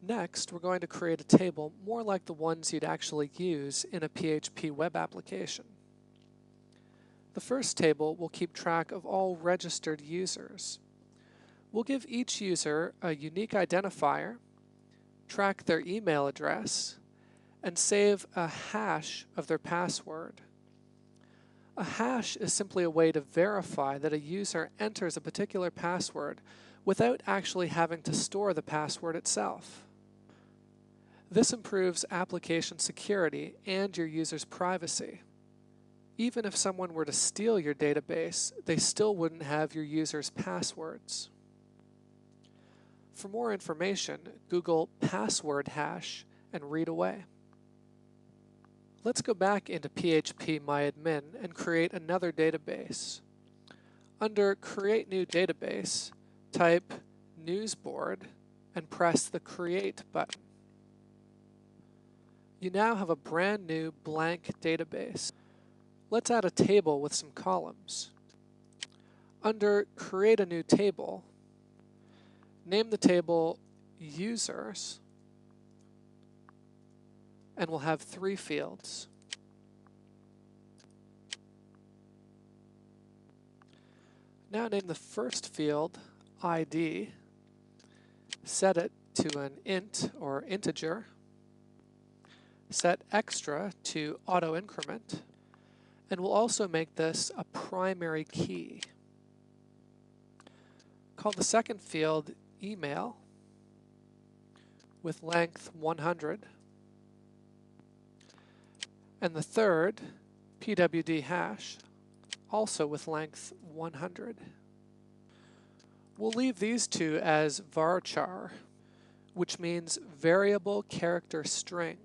Next, we're going to create a table more like the ones you'd actually use in a PHP web application. The first table will keep track of all registered users. We'll give each user a unique identifier, track their email address, and save a hash of their password. A hash is simply a way to verify that a user enters a particular password without actually having to store the password itself. This improves application security and your user's privacy. Even if someone were to steal your database, they still wouldn't have your user's passwords. For more information, Google password hash and read away. Let's go back into phpMyAdmin and create another database. Under Create New Database, type Newsboard and press the Create button. You now have a brand new blank database. Let's add a table with some columns. Under Create a New Table, name the table Users, and we'll have 3 fields. Now name the first field ID, set it to an int or integer, set extra to auto increment, and we'll also make this a primary key. Call the second field email with length 100, and the third pwd hash also with length 100. We'll leave these two as varchar, which means variable character string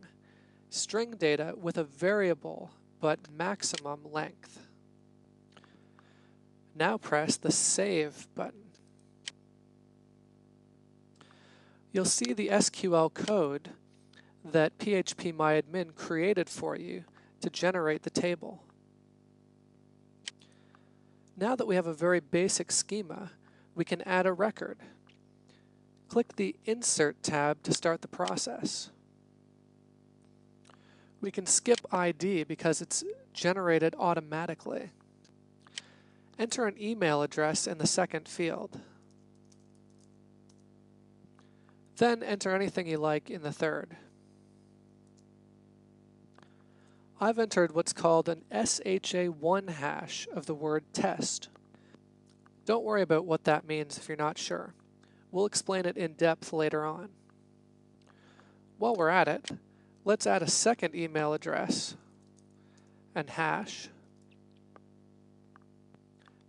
data with a variable but maximum length. Now press the Save button. You'll see the SQL code that phpMyAdmin created for you to generate the table. Now that we have a very basic schema, we can add a record. Click the Insert tab to start the process. We can skip ID because it's generated automatically. Enter an email address in the second field. Then enter anything you like in the third. I've entered what's called an SHA1 hash of the word test. Don't worry about what that means if you're not sure. We'll explain it in depth later on. While we're at it, let's add a second email address and hash,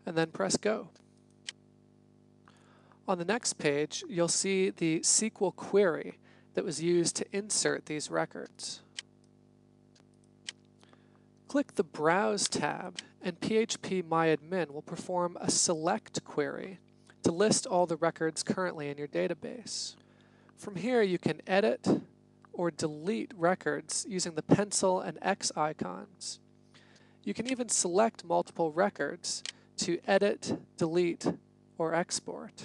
and then press go. On the next page, you'll see the SQL query that was used to insert these records. Click the Browse tab, and phpMyAdmin will perform a select query to list all the records currently in your database. From here, you can edit or delete records using the pencil and X icons. You can even select multiple records to edit, delete, or export.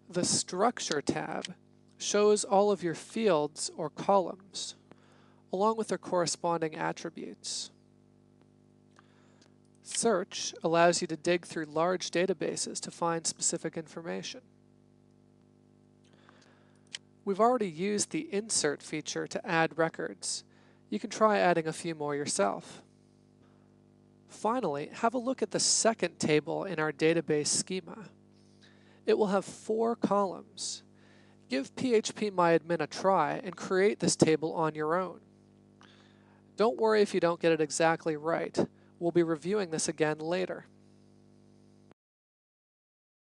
The Structure tab shows all of your fields or columns, along with their corresponding attributes. Search allows you to dig through large databases to find specific information. We've already used the Insert feature to add records. You can try adding a few more yourself. Finally, have a look at the second table in our database schema. It will have 4 columns. Give phpMyAdmin a try and create this table on your own. Don't worry if you don't get it exactly right. We'll be reviewing this again later.